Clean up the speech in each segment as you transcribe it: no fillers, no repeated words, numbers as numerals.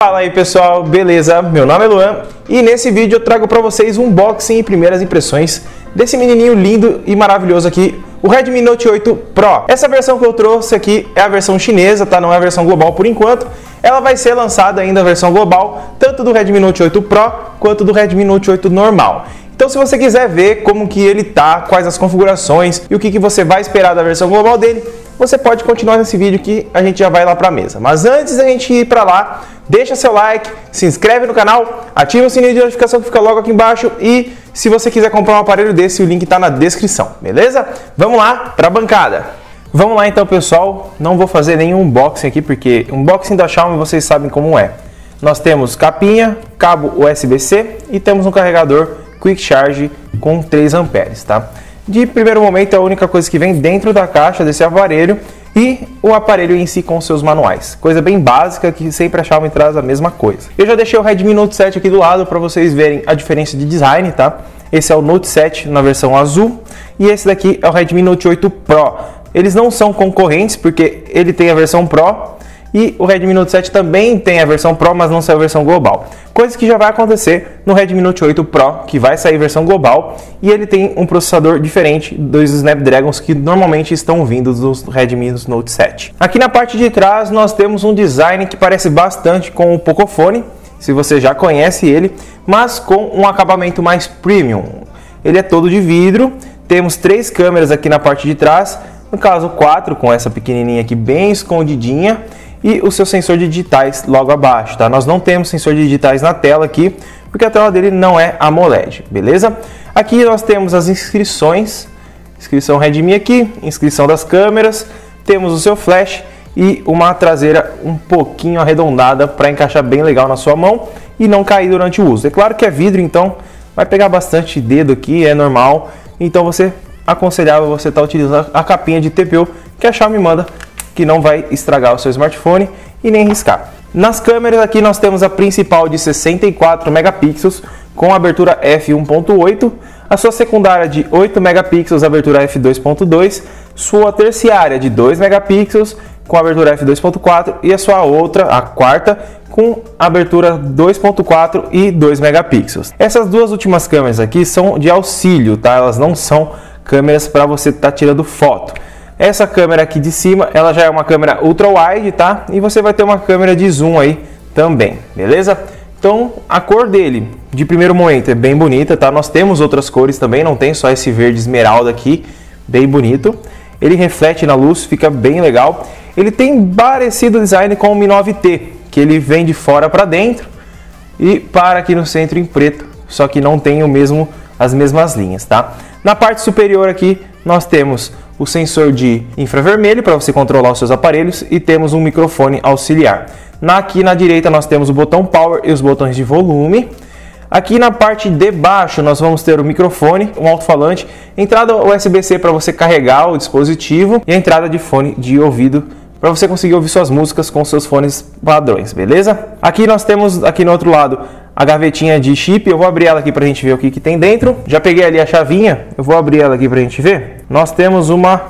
Fala aí pessoal, beleza? Meu nome é Luan e nesse vídeo eu trago para vocês um unboxing e primeiras impressões desse menininho lindo e maravilhoso aqui, o Redmi Note 8 Pro. Essa versão que eu trouxe aqui é a versão chinesa, tá? Não é a versão global por enquanto. Ela vai ser lançada ainda a versão global, tanto do Redmi Note 8 Pro quanto do Redmi Note 8 normal. Então se você quiser ver como que ele tá, quais as configurações e o que você vai esperar da versão global dele, você pode continuar nesse vídeo que a gente já vai lá para a mesa. Mas antes da gente ir para lá, deixa seu like, se inscreve no canal, ativa o sininho de notificação que fica logo aqui embaixo e se você quiser comprar um aparelho desse, o link está na descrição, beleza? Vamos lá para a bancada. Vamos lá então pessoal, não vou fazer nenhum unboxing aqui porque unboxing da Xiaomi vocês sabem como é. Nós temos capinha, cabo USB-C e temos um carregador Quick Charge com 3 amperes, tá? De primeiro momento é a única coisa que vem dentro da caixa desse aparelho e o aparelho em si com seus manuais. Coisa bem básica que sempre a Xiaomi traz a mesma coisa. Eu já deixei o Redmi Note 7 aqui do lado para vocês verem a diferença de design, tá? Esse é o Note 7 na versão azul e esse daqui é o Redmi Note 8 Pro. Eles não são concorrentes porque ele tem a versão Pro e o Redmi Note 7 também tem a versão Pro, mas não saiu a versão global. Coisa que já vai acontecer no Redmi Note 8 Pro, que vai sair versão global, e ele tem um processador diferente dos Snapdragons que normalmente estão vindos dos Redmi Note 7. Aqui na parte de trás nós temos um design que parece bastante com o Pocophone, se você já conhece ele, mas com um acabamento mais premium. Ele é todo de vidro, temos 3 câmeras aqui na parte de trás, no caso 4 com essa pequenininha aqui bem escondidinha, e o seu sensor de digitais logo abaixo, tá? Nós não temos sensor de digitais na tela aqui, porque a tela dele não é AMOLED, beleza? Aqui nós temos as inscrições, inscrição Redmi aqui, inscrição das câmeras, temos o seu flash e uma traseira um pouquinho arredondada para encaixar bem legal na sua mão e não cair durante o uso. É claro que é vidro, então vai pegar bastante dedo aqui, é normal, então você aconselhável você estar utilizando a capinha de TPU que a Xiaomi manda, que não vai estragar o seu smartphone e nem riscar. Nas câmeras aqui nós temos a principal de 64 megapixels com abertura f1.8, a sua secundária de 8 megapixels, abertura f2.2, sua terciária de 2 megapixels com abertura f2.4 e a sua outra, a quarta, com abertura 2.4 e 2 megapixels. Essas duas últimas câmeras aqui são de auxílio, tá? Elas não são câmeras para você estar tirando foto. Essa câmera aqui de cima, ela já é uma câmera ultra wide, tá? E você vai ter uma câmera de zoom aí também, beleza? Então, a cor dele, de primeiro momento, é bem bonita, tá? Nós temos outras cores também, não tem só esse verde esmeralda aqui, bem bonito. Ele reflete na luz, fica bem legal. Ele tem parecido design com o Mi 9T, que ele vem de fora para dentro e para aqui no centro em preto, só que não tem as mesmas linhas, tá? Na parte superior aqui, nós temos o sensor de infravermelho para você controlar os seus aparelhos e temos um microfone auxiliar. Aqui na direita nós temos o botão Power e os botões de volume. Aqui na parte de baixo nós vamos ter o microfone, um alto-falante, entrada USB-C para você carregar o dispositivo e a entrada de fone de ouvido para você conseguir ouvir suas músicas com seus fones padrões, beleza? Aqui nós temos, aqui no outro lado, a gavetinha de chip. Eu vou abrir ela aqui para a gente ver o que tem dentro. Já peguei ali a chavinha, eu vou abrir ela aqui para a gente ver. Nós temos uma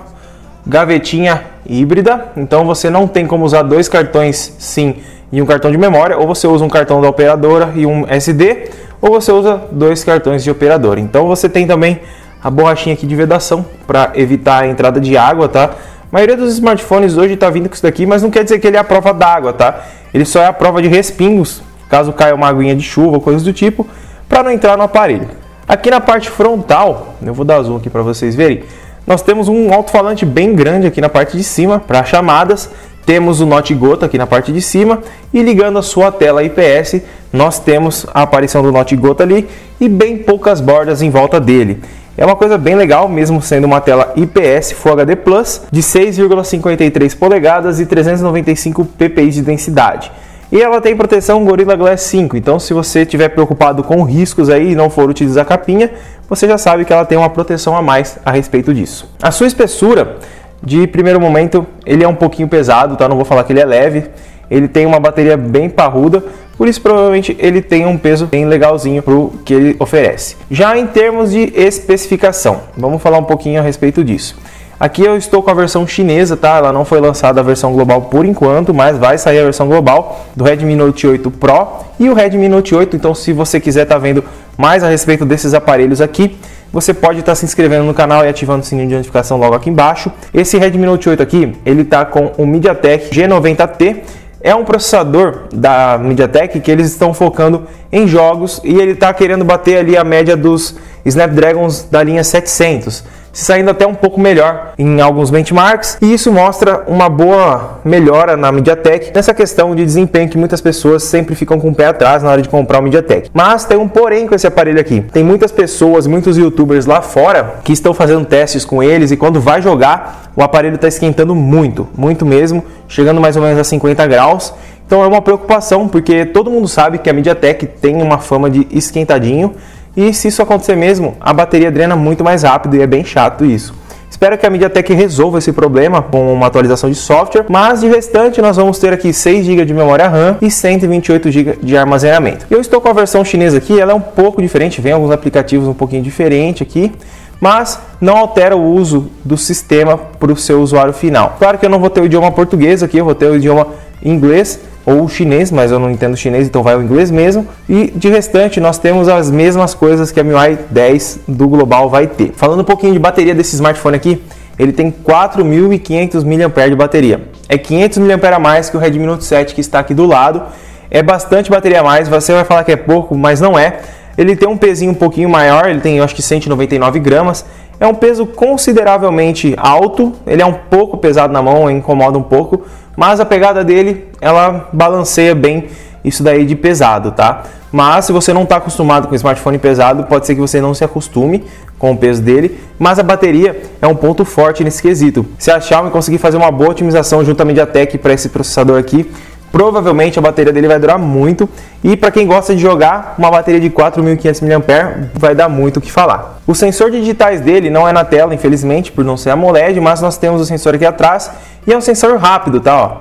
gavetinha híbrida, então você não tem como usar 2 cartões SIM e um cartão de memória, ou você usa um cartão da operadora e um SD, ou você usa 2 cartões de operadora. Então você tem também a borrachinha aqui de vedação para evitar a entrada de água, tá? A maioria dos smartphones hoje está vindo com isso daqui, mas não quer dizer que ele é a prova d'água, tá? Ele só é a prova de respingos, caso caia uma aguinha de chuva, coisas do tipo, para não entrar no aparelho. Aqui na parte frontal, eu vou dar zoom aqui para vocês verem, nós temos um alto-falante bem grande aqui na parte de cima para chamadas, temos o Note Gota aqui na parte de cima e ligando a sua tela IPS, nós temos a aparição do Note Gota ali e bem poucas bordas em volta dele. É uma coisa bem legal, mesmo sendo uma tela IPS Full HD Plus de 6,53 polegadas e 395 ppi de densidade. E ela tem proteção Gorilla Glass 5, então se você estiver preocupado com riscos aí e não for utilizar a capinha, você já sabe que ela tem uma proteção a mais a respeito disso. A sua espessura, de primeiro momento, ele é um pouquinho pesado, tá? Não vou falar que ele é leve, ele tem uma bateria bem parruda, por isso provavelmente ele tem um peso bem legalzinho para o que ele oferece. Já em termos de especificação, vamos falar um pouquinho a respeito disso. Aqui eu estou com a versão chinesa, tá? Ela não foi lançada a versão global por enquanto, mas vai sair a versão global do Redmi Note 8 Pro e o Redmi Note 8. Então, se você quiser estar vendo mais a respeito desses aparelhos aqui, você pode estar se inscrevendo no canal e ativando o sininho de notificação logo aqui embaixo. Esse Redmi Note 8 aqui, ele está com o MediaTek G90T. É um processador da MediaTek que eles estão focando em jogos e ele está querendo bater ali a média dos Snapdragons da linha 700, se saindo até um pouco melhor em alguns benchmarks, e isso mostra uma boa melhora na MediaTek nessa questão de desempenho que muitas pessoas sempre ficam com o pé atrás na hora de comprar o MediaTek. Mas tem um porém com esse aparelho aqui. Tem muitas pessoas, muitos youtubers lá fora que estão fazendo testes com eles e quando vai jogar, o aparelho está esquentando muito, muito mesmo, chegando mais ou menos a 50 graus. Então é uma preocupação, porque todo mundo sabe que a MediaTek tem uma fama de esquentadinho, e se isso acontecer mesmo, a bateria drena muito mais rápido e é bem chato isso. Espero que a MediaTek resolva esse problema com uma atualização de software, mas de restante nós vamos ter aqui 6 GB de memória RAM e 128 GB de armazenamento. Eu estou com a versão chinesa aqui, ela é um pouco diferente, vem alguns aplicativos um pouquinho diferente aqui, mas não altera o uso do sistema para o seu usuário final. Claro que eu não vou ter o idioma português aqui, eu vou ter o idioma inglês ou chinês, mas eu não entendo chinês, então vai o inglês mesmo. E de restante nós temos as mesmas coisas que a MIUI 10 do global vai ter. Falando um pouquinho de bateria desse smartphone aqui, ele tem 4.500 mAh de bateria. É 500 mAh a mais que o Redmi Note 7 que está aqui do lado. É bastante bateria a mais, você vai falar que é pouco, mas não é. Ele tem um pezinho um pouquinho maior, ele tem eu acho que 199 gramas. É um peso consideravelmente alto, ele é um pouco pesado na mão, incomoda um pouco, mas a pegada dele, ela balanceia bem isso daí de pesado, tá? Mas se você não está acostumado com smartphone pesado, pode ser que você não se acostume com o peso dele, mas a bateria é um ponto forte nesse quesito. Se a Xiaomi conseguir fazer uma boa otimização junto à MediaTek para esse processador aqui, provavelmente a bateria dele vai durar muito, e para quem gosta de jogar, uma bateria de 4.500 mAh vai dar muito o que falar. O sensor de digitais dele não é na tela, infelizmente, por não ser AMOLED, mas nós temos o sensor aqui atrás, e é um sensor rápido, tá? Ó.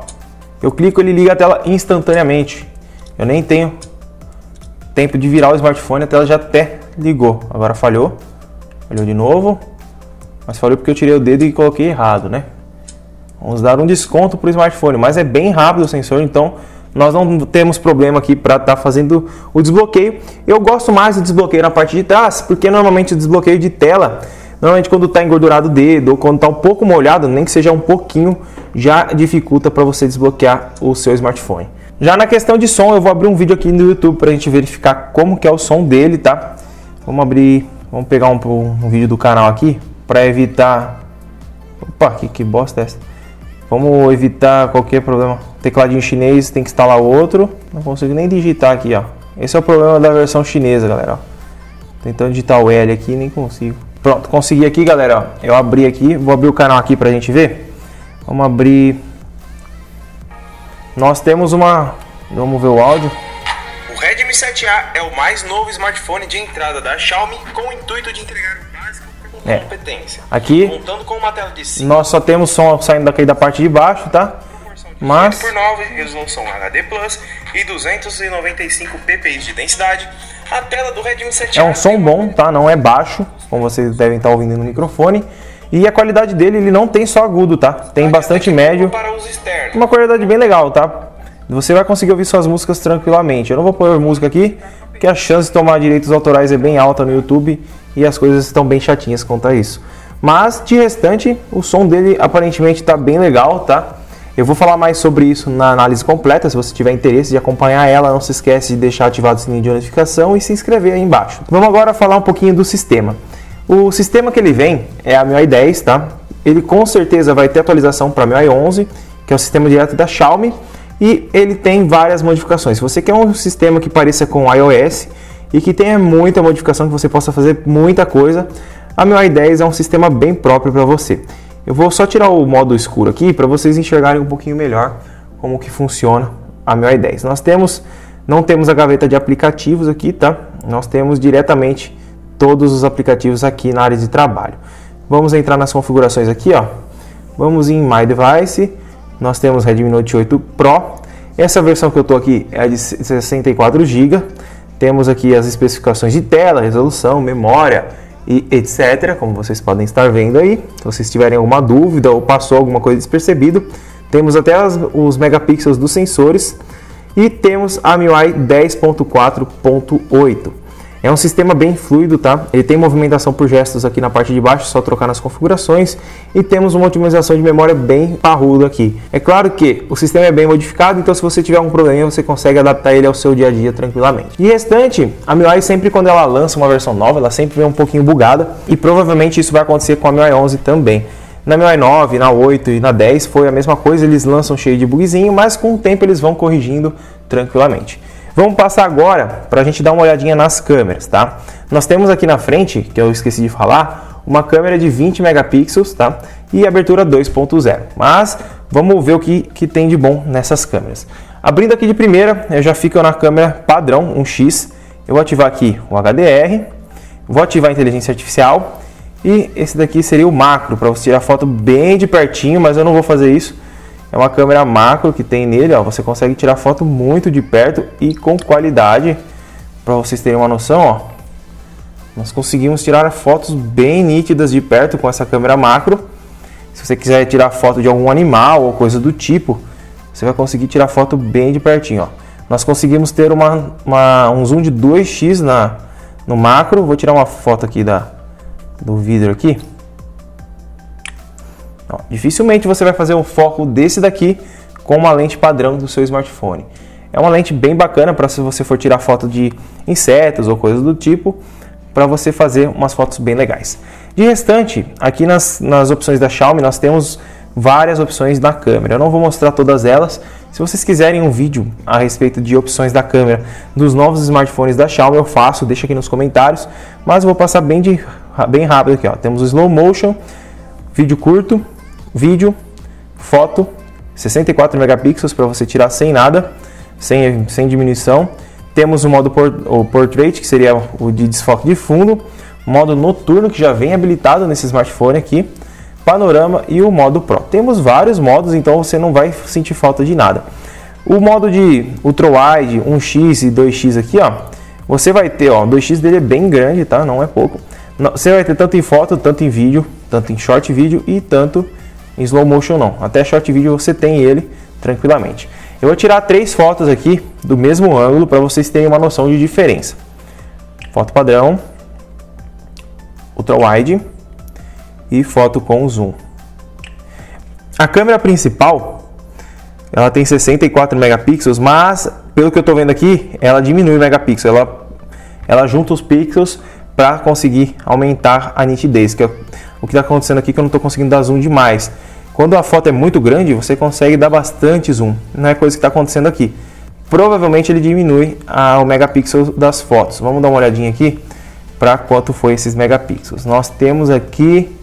Eu clico, ele liga a tela instantaneamente. Eu nem tenho tempo de virar o smartphone, a tela já até ligou. Agora falhou de novo, mas falhou porque eu tirei o dedo e coloquei errado, né? Vamos dar um desconto para o smartphone, mas é bem rápido o sensor, então nós não temos problema aqui para estar fazendo o desbloqueio. Eu gosto mais do desbloqueio na parte de trás, porque normalmente o desbloqueio de tela, normalmente quando está engordurado o dedo ou quando está um pouco molhado, nem que seja um pouquinho, já dificulta para você desbloquear o seu smartphone. Já na questão de som, eu vou abrir um vídeo aqui no YouTube para a gente verificar como que é o som dele, tá? Vamos pegar um vídeo do canal aqui para evitar... Opa, que bosta é essa? Vamos evitar qualquer problema. Tecladinho chinês, tem que instalar outro. Não consigo nem digitar aqui, ó. Esse é o problema da versão chinesa, galera, ó. Tentando digitar o L aqui, nem consigo. Pronto, consegui aqui, galera, ó. Eu abri aqui, vou abrir o canal aqui pra gente ver. Vamos abrir. Nós temos uma... Vamos ver o áudio. O Redmi 7A é o mais novo smartphone de entrada da Xiaomi com o intuito de entregar o básico para competência. Aqui, contando com uma tela de 5. nós só temos som saindo daqui da parte de baixo, tá? Mas 8x9, resolução HD Plus e 295 ppi de densidade. A tela do Redmi 7A é um som bom, tá? Não é baixo, como vocês devem estar ouvindo no microfone. E a qualidade dele, ele não tem só agudo, tá? Tem bastante médio. Para uso externo. Uma qualidade bem legal, tá? Você vai conseguir ouvir suas músicas tranquilamente. Eu não vou pôr música aqui, porque a chance de tomar direitos autorais é bem alta no YouTube e as coisas estão bem chatinhas quanto a isso. Mas, de restante, o som dele aparentemente está bem legal, tá? Eu vou falar mais sobre isso na análise completa. Se você tiver interesse de acompanhar ela, não se esquece de deixar ativado o sininho de notificação e se inscrever aí embaixo. Vamos agora falar um pouquinho do sistema. O sistema que ele vem é a MIUI 10, tá? Ele com certeza vai ter atualização para a MIUI 11, que é o sistema direto da Xiaomi, e ele tem várias modificações. Se você quer um sistema que pareça com o iOS e que tenha muita modificação, que você possa fazer muita coisa, a MIUI 10 é um sistema bem próprio para você. Eu vou só tirar o modo escuro aqui para vocês enxergarem um pouquinho melhor como que funciona a MIUI 10. Não temos a gaveta de aplicativos aqui, tá? Nós temos diretamente todos os aplicativos aqui na área de trabalho. Vamos entrar nas configurações aqui, ó. Vamos em My Device. Nós temos Redmi Note 8 Pro. Essa versão que eu tô aqui é de 64 GB. Temos aqui as especificações de tela, resolução, memória e etc, como vocês podem estar vendo aí. Se vocês tiverem alguma dúvida ou passou alguma coisa despercebido, temos até os megapixels dos sensores e temos a MIUI 10.4.8. É um sistema bem fluido, tá? Ele tem movimentação por gestos aqui na parte de baixo, só trocar nas configurações, e temos uma otimização de memória bem parruda aqui. É claro que o sistema é bem modificado, então se você tiver algum problema, você consegue adaptar ele ao seu dia a dia tranquilamente. De restante, a MIUI sempre quando ela lança uma versão nova, ela sempre vem um pouquinho bugada, e provavelmente isso vai acontecer com a MIUI 11 também. Na MIUI 9, na 8 e na 10 foi a mesma coisa, eles lançam cheio de bugzinho, mas com o tempo eles vão corrigindo tranquilamente. Vamos passar agora para a gente dar uma olhadinha nas câmeras, tá? Nós temos aqui na frente, que eu esqueci de falar, uma câmera de 20 megapixels, tá? E abertura 2.0. Mas vamos ver o que tem de bom nessas câmeras. Abrindo aqui de primeira, eu já fico na câmera padrão 1x. Eu vou ativar aqui o HDR, vou ativar a inteligência artificial e esse daqui seria o macro, para você tirar foto bem de pertinho, mas eu não vou fazer isso. É uma câmera macro que tem nele, ó, você consegue tirar foto muito de perto e com qualidade. Para vocês terem uma noção, ó, nós conseguimos tirar fotos bem nítidas de perto com essa câmera macro. Se você quiser tirar foto de algum animal ou coisa do tipo, você vai conseguir tirar foto bem de pertinho, ó. Nós conseguimos ter um zoom de 2x no macro. Vou tirar uma foto aqui do vidro aqui. Ó, dificilmente você vai fazer um foco desse daqui com uma lente padrão do seu smartphone. É uma lente bem bacana para se você for tirar foto de insetos ou coisas do tipo, para você fazer umas fotos bem legais. De restante, aqui nas opções da Xiaomi nós temos várias opções na câmera. Eu não vou mostrar todas elas. Se vocês quiserem um vídeo a respeito de opções da câmera dos novos smartphones da Xiaomi, eu faço, deixa aqui nos comentários. Mas eu vou passar bem rápido aqui, ó. Temos o slow motion, vídeo curto, vídeo, foto, 64 megapixels para você tirar sem nada, sem diminuição. Temos o modo Portrait, que seria o de desfoque de fundo, modo noturno, que já vem habilitado nesse smartphone aqui, panorama e o modo Pro. Temos vários modos, então você não vai sentir falta de nada. O modo de Ultra Wide, 1x e 2x aqui, ó, você vai ter, ó, 2x dele é bem grande, tá? Não é pouco. Você vai ter tanto em foto, tanto em vídeo, tanto em short vídeo e tanto em slow motion não. Até short vídeo você tem ele tranquilamente. Eu vou tirar 3 fotos aqui do mesmo ângulo para vocês terem uma noção de diferença. Foto padrão, Ultra Wide e foto com zoom. A câmera principal, ela tem 64 megapixels, mas pelo que eu estou vendo aqui, ela diminui megapixels. Ela junta os pixels para conseguir aumentar a nitidez, que é o que está acontecendo aqui, que eu não estou conseguindo dar zoom demais. Quando a foto é muito grande, você consegue dar bastante zoom. Não é coisa que está acontecendo aqui. Provavelmente ele diminui o megapixel das fotos. Vamos dar uma olhadinha aqui para quanto foi esses megapixels. Nós temos aqui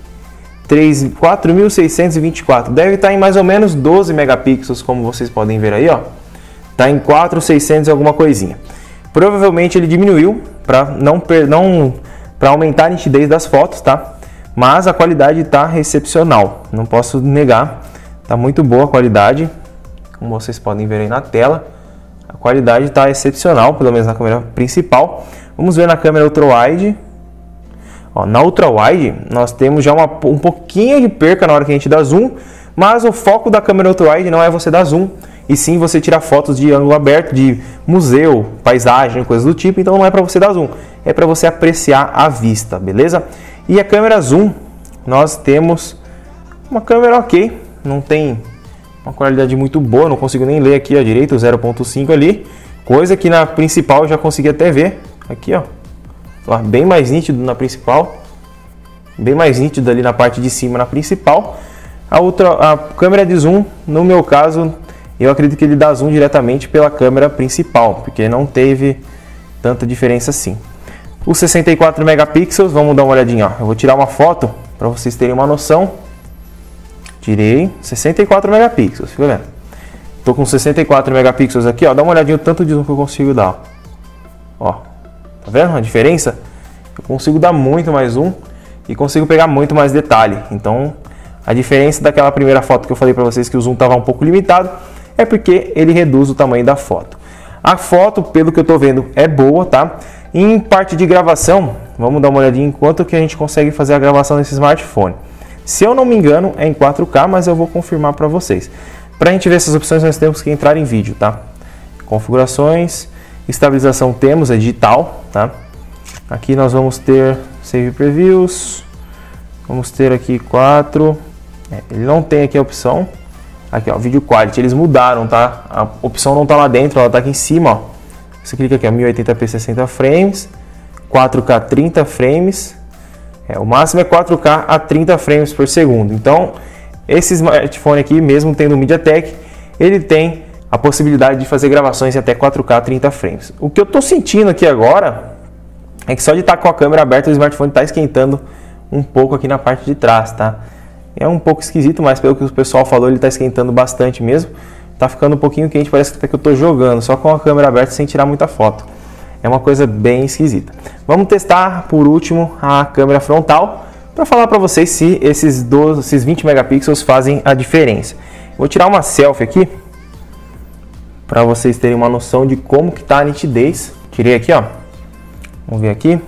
4.624. Deve estar em mais ou menos 12 megapixels, como vocês podem ver aí, ó. Está em 4.600 e alguma coisinha. Provavelmente ele diminuiu para aumentar a nitidez das fotos, tá? Mas a qualidade está excepcional, não posso negar, está muito boa a qualidade, como vocês podem ver aí na tela, a qualidade está excepcional, pelo menos na câmera principal. Vamos ver na câmera Ultra Wide. Ó, na Ultra Wide nós temos já um pouquinho de perca na hora que a gente dá zoom, mas o foco da câmera Ultra Wide não é você dar zoom, e sim você tirar fotos de ângulo aberto, de museu, paisagem, coisas do tipo. Então não é para você dar zoom, é para você apreciar a vista, beleza? E a câmera zoom, nós temos uma câmera ok, não tem uma qualidade muito boa, não consigo nem ler aqui, ó, direito, 0.5 ali, coisa que na principal eu já consegui até ver, aqui, ó, bem mais nítido na principal, bem mais nítido ali na parte de cima na principal. A câmera de zoom, no meu caso, eu acredito que ele dá zoom diretamente pela câmera principal, porque não teve tanta diferença assim. Os 64 megapixels, vamos dar uma olhadinha, ó. Eu vou tirar uma foto para vocês terem uma noção. Tirei 64 megapixels, fica vendo? Tô com 64 megapixels aqui, ó. Dá uma olhadinha o tanto de zoom que eu consigo dar, ó. Tá vendo a diferença? Eu consigo dar muito mais zoom e consigo pegar muito mais detalhe. Então, a diferença daquela primeira foto que eu falei para vocês que o zoom estava um pouco limitado é porque ele reduz o tamanho da foto. A foto, pelo que eu tô vendo, é boa, tá? Em parte de gravação, Vamos dar uma olhadinha em quanto que a gente consegue fazer a gravação nesse smartphone. Se eu não me engano, é em 4K, mas eu vou confirmar para vocês. Para a gente ver essas opções, nós temos que entrar em vídeo, tá? Configurações, estabilização temos, é digital, tá? Aqui nós vamos ter Save Previews, vamos ter aqui 4, ele não tem aqui a opção, aqui ó, Video Quality, eles mudaram, tá? A opção não tá lá dentro, ela tá aqui em cima, ó. Você clica aqui, ó, 1080p 60 frames, 4K 30 frames, o máximo é 4K a 30 frames por segundo. Então, esse smartphone aqui, mesmo tendo o MediaTek, ele tem a possibilidade de fazer gravações em até 4K a 30 frames. O que eu tô sentindo aqui agora é que só de estar com a câmera aberta, o smartphone está esquentando um pouco aqui na parte de trás, tá? É um pouco esquisito, mas pelo que o pessoal falou, ele está esquentando bastante mesmo. Tá ficando um pouquinho quente, parece até que eu tô jogando, só com a câmera aberta sem tirar muita foto. É uma coisa bem esquisita. Vamos testar, por último, a câmera frontal, para falar para vocês se esses 20 megapixels fazem a diferença. Vou tirar uma selfie aqui, para vocês terem uma noção de como que tá a nitidez. Tirei aqui, ó. Vamos ver aqui.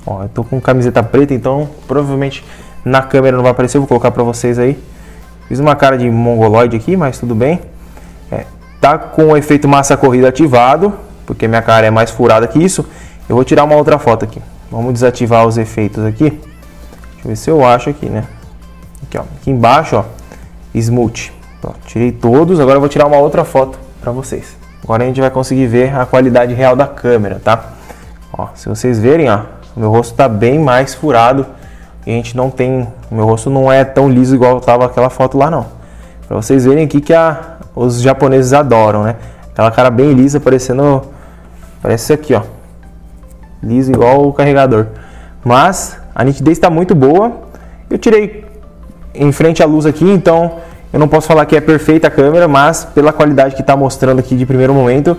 Ó, eu tô com camiseta preta, então provavelmente na câmera não vai aparecer. Eu vou colocar para vocês aí. Fiz uma cara de mongoloide aqui, mas tudo bem. Tá com o efeito massa corrida ativado, porque minha cara é mais furada que isso. Eu vou tirar uma outra foto aqui. Vamos desativar os efeitos aqui. Deixa eu ver se eu acho aqui, né? Aqui, ó. Aqui embaixo, ó. Smooth. Pronto, tirei todos. Agora eu vou tirar uma outra foto para vocês. Agora a gente vai conseguir ver a qualidade real da câmera, tá? Ó, se vocês verem, ó, o meu rosto tá bem mais furado. E a gente não tem... O meu rosto não é tão liso igual tava aquela foto lá, não. Pra vocês verem aqui que os japoneses adoram, né? Aquela cara bem lisa, parecendo... Parece isso aqui, ó. Liso igual o carregador. Mas a nitidez está muito boa. Eu tirei em frente à luz aqui, então eu não posso falar que é perfeita a câmera, mas pela qualidade que está mostrando aqui de primeiro momento,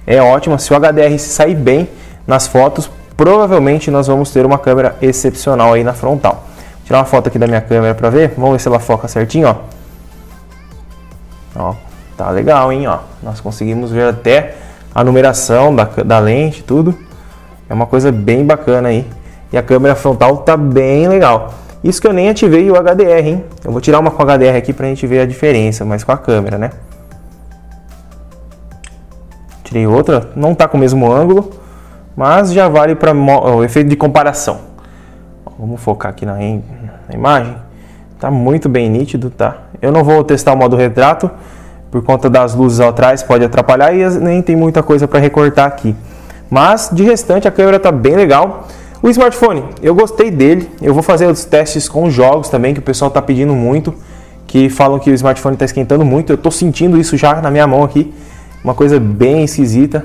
é ótima. Se o HDR se sair bem nas fotos, provavelmente nós vamos ter uma câmera excepcional aí na frontal. Vou tirar uma foto aqui da minha câmera para ver. Vamos ver se ela foca certinho, ó. Ó, tá legal, hein, ó. Nós conseguimos ver até a numeração da lente, tudo. É uma coisa bem bacana aí. E a câmera frontal tá bem legal. Isso que eu nem ativei o HDR, hein. Eu vou tirar uma com HDR aqui pra gente ver a diferença, mas com a câmera, né. Tirei outra, não tá com o mesmo ângulo, mas já vale para o efeito de comparação. Vamos focar aqui na imagem. Tá muito bem nítido, tá? Eu não vou testar o modo retrato, por conta das luzes atrás pode atrapalhar e nem tem muita coisa para recortar aqui. Mas, de restante, a câmera tá bem legal. O smartphone, eu gostei dele. Eu vou fazer os testes com jogos também, que o pessoal tá pedindo muito, que falam que o smartphone tá esquentando muito. Eu tô sentindo isso já na minha mão aqui. Uma coisa bem esquisita.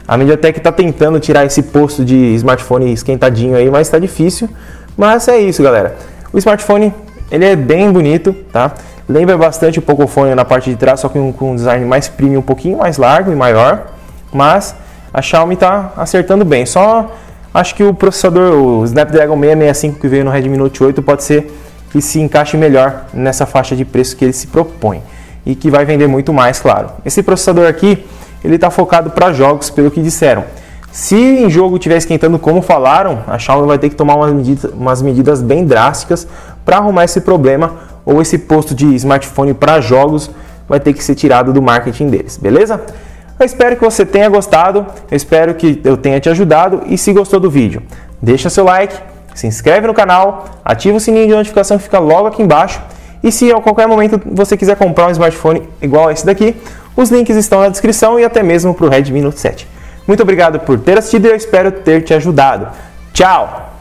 A MediaTek está tentando tirar esse posto de smartphone esquentadinho aí, mas está difícil. Mas é isso, galera. O smartphone, ele é bem bonito, tá? Lembra bastante o Pocophone na parte de trás, só que com um design mais premium, um pouquinho mais largo e maior. Mas a Xiaomi está acertando bem. Só acho que o processador, o Snapdragon 665 que veio no Redmi Note 8, pode ser que se encaixe melhor nessa faixa de preço que ele se propõe. E que vai vender muito mais, claro. Esse processador aqui, ele está focado para jogos, pelo que disseram. Se em jogo estiver esquentando como falaram, a Xiaomi vai ter que tomar umas medidas bem drásticas para arrumar esse problema, ou esse posto de smartphone para jogos vai ter que ser tirado do marketing deles, beleza? Eu espero que você tenha gostado, eu espero que eu tenha te ajudado, e se gostou do vídeo, deixa seu like, se inscreve no canal, ativa o sininho de notificação que fica logo aqui embaixo, e se a qualquer momento você quiser comprar um smartphone igual a esse daqui, os links estão na descrição e até mesmo para o Redmi Note 7. Muito obrigado por ter assistido e eu espero ter te ajudado. Tchau!